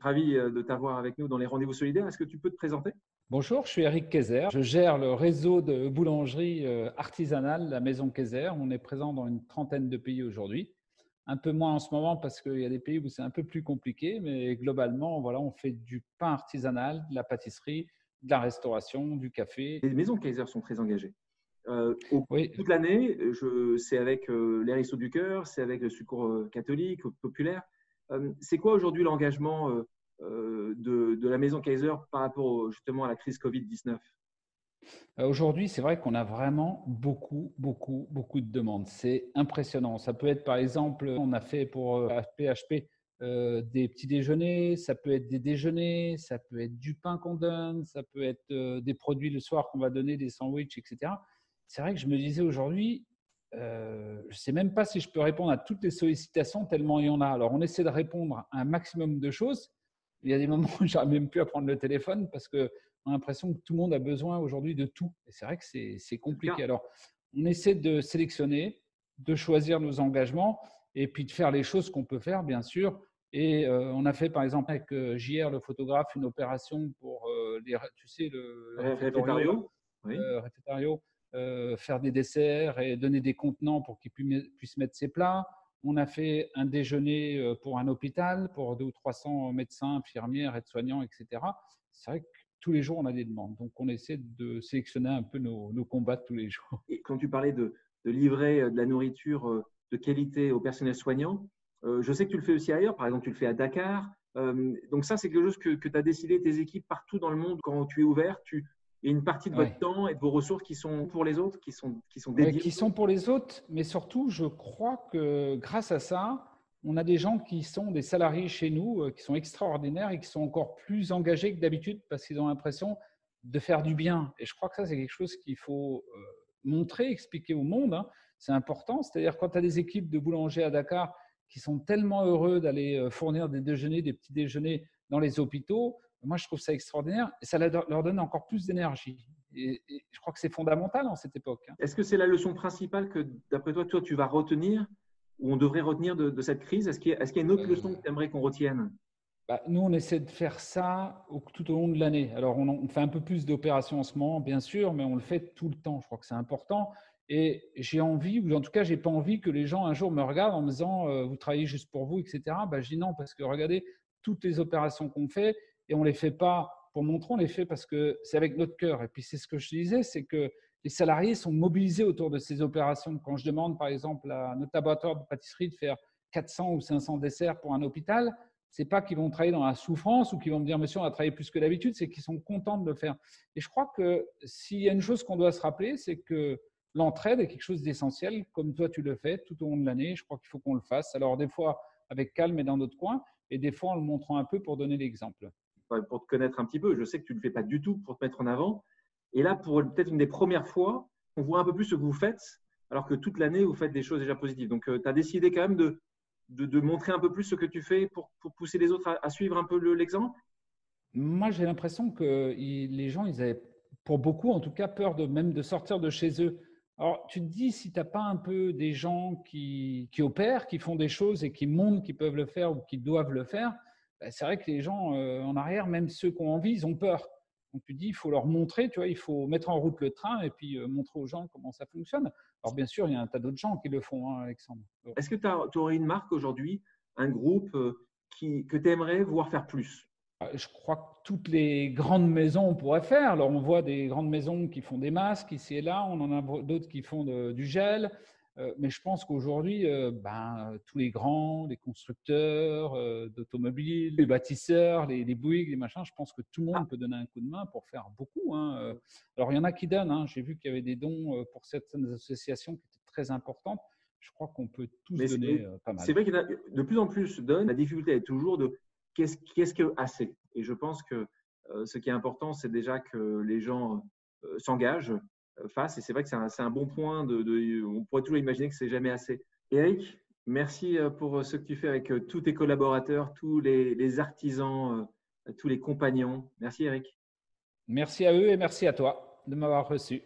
Ravi de t'avoir avec nous dans les rendez-vous solidaires. Est-ce que tu peux te présenter? Bonjour, je suis Eric Kayser. Je gère le réseau de boulangerie artisanale, la Maison Kayser. On est présent dans une trentaine de pays aujourd'hui. Un peu moins en ce moment parce qu'il y a des pays où c'est un peu plus compliqué, mais globalement, voilà, on fait du pain artisanal, de la pâtisserie, de la restauration, du café. Les maisons Kayser sont très engagées. Oui, Toute l'année, c'est avec les Restos du Cœur, c'est avec le Secours catholique, populaire. C'est quoi aujourd'hui l'engagement de la Maison Kayser par rapport justement à la crise Covid-19? aujourd'hui, c'est vrai qu'on a vraiment beaucoup de demandes. C'est impressionnant. Ça peut être, par exemple, on a fait pour PHP des petits déjeuners, ça peut être des déjeuners, ça peut être du pain qu'on donne, ça peut être des produits le soir qu'on va donner, des sandwichs, etc. C'est vrai que je me disais aujourd'hui, je ne sais même pas si je peux répondre à toutes les sollicitations tellement il y en a. Alors, on essaie de répondre à un maximum de choses. Il y a des moments où j'arrive même plus à prendre le téléphone parce qu'on a l'impression que tout le monde a besoin aujourd'hui de tout. Et c'est vrai que c'est compliqué. Alors, on essaie de sélectionner, de choisir nos engagements et puis de faire les choses qu'on peut faire, bien sûr. Et on a fait, par exemple, avec JR, le photographe, une opération pour tu sais, le Réfectario. Oui. réfectario, faire des desserts et donner des contenants pour qu'ils puissent mettre ses plats. On a fait un déjeuner pour un hôpital, pour 200 ou 300 médecins, infirmières, aides-soignants, etc. C'est vrai que tous les jours, on a des demandes. Donc, on essaie de sélectionner un peu nos combats de tous les jours. Et quand tu parlais de livrer de la nourriture de qualité au personnel soignant, je sais que tu le fais aussi ailleurs. Par exemple, tu le fais à Dakar. Donc ça, c'est quelque chose que tu as décidé, tes équipes partout dans le monde, quand tu es ouvert, il y a une partie de votre temps et de vos ressources qui sont pour les autres, qui sont dédiées. Qui sont pour les autres, mais surtout, je crois que grâce à ça, on a des gens qui sont des salariés chez nous, qui sont extraordinaires et qui sont encore plus engagés que d'habitude parce qu'ils ont l'impression de faire du bien. Et je crois que ça, c'est quelque chose qu'il faut montrer, expliquer au monde. Hein. C'est important. C'est-à-dire quand tu as des équipes de boulangers à Dakar qui sont tellement heureux d'aller fournir des déjeuners, des petits déjeuners dans les hôpitaux, moi, je trouve ça extraordinaire et ça leur donne encore plus d'énergie. Et je crois que c'est fondamental en cette époque. Hein. Est-ce que c'est la leçon principale que, d'après toi, tu vas retenir ou on devrait retenir de cette crise? Est-ce qu'il y a une autre leçon que tu aimerais qu'on retienne? Nous, on essaie de faire ça tout au long de l'année. Alors, on fait un peu plus d'opérations en ce moment, bien sûr, mais on le fait tout le temps. Je crois que c'est important. Et j'ai envie, ou en tout cas, je n'ai pas envie que les gens un jour me regardent en me disant vous travaillez juste pour vous, etc. Je dis non, parce que regardez, toutes les opérations qu'on fait, et on ne les fait pas pour montrer, on les fait parce que c'est avec notre cœur. Et puis, c'est ce que je disais, c'est que les salariés sont mobilisés autour de ces opérations. Quand je demande, par exemple, à notre laboratoire de pâtisserie de faire 400 ou 500 desserts pour un hôpital, c'est pas qu'ils vont travailler dans la souffrance ou qu'ils vont me dire monsieur on a travaillé plus que d'habitude, c'est qu'ils sont contents de le faire. Et je crois que s'il y a une chose qu'on doit se rappeler, c'est que l'entraide est quelque chose d'essentiel, comme toi tu le fais tout au long de l'année. Je crois qu'il faut qu'on le fasse. Alors des fois avec calme et dans notre coin, et des fois en le montrant un peu pour donner l'exemple. Pour te connaître un petit peu, je sais que tu ne le fais pas du tout pour te mettre en avant. Et là, pour peut-être une des premières fois, on voit un peu plus ce que vous faites, alors que toute l'année, vous faites des choses déjà positives. Donc, tu as décidé quand même de montrer un peu plus ce que tu fais pour pousser les autres à suivre un peu l'exemple? Moi, j'ai l'impression que les gens, ils avaient, pour beaucoup en tout cas, peur même de sortir de chez eux. Alors, tu te dis, si tu n'as pas un peu des gens qui opèrent, qui font des choses et qui montrent qu'ils peuvent le faire ou qu'ils doivent le faire, c'est vrai que les gens en arrière, même ceux qui ont envie, ils ont peur. Donc, tu te dis, il faut leur montrer, tu vois, il faut mettre en route le train et puis montrer aux gens comment ça fonctionne. Alors, bien sûr, il y a un tas d'autres gens qui le font, hein, Alexandre. Est-ce que tu aurais une marque aujourd'hui, un groupe que tu aimerais voir faire plus? Je crois que toutes les grandes maisons, on pourrait faire. Alors, on voit des grandes maisons qui font des masques ici et là. On en a d'autres qui font du gel. Mais je pense qu'aujourd'hui, tous les grands, les constructeurs d'automobiles, les bâtisseurs, les Bouygues, les machins, je pense que tout le monde peut donner un coup de main pour faire beaucoup. Hein. Alors, il y en a qui donnent. Hein. J'ai vu qu'il y avait des dons pour certaines associations qui étaient très importantes. Je crois qu'on peut tous donner pas mal. C'est vrai qu'il y en a de plus en plus donnent. La difficulté est toujours de qu'est-ce que assez. Et je pense que ce qui est important, c'est déjà que les gens s'engagent, fassent. Et c'est vrai que c'est un bon point. On pourrait toujours imaginer que c'est jamais assez. Eric, merci pour ce que tu fais avec tous tes collaborateurs, tous les artisans, tous les compagnons. Merci Eric. Merci à eux et merci à toi de m'avoir reçu.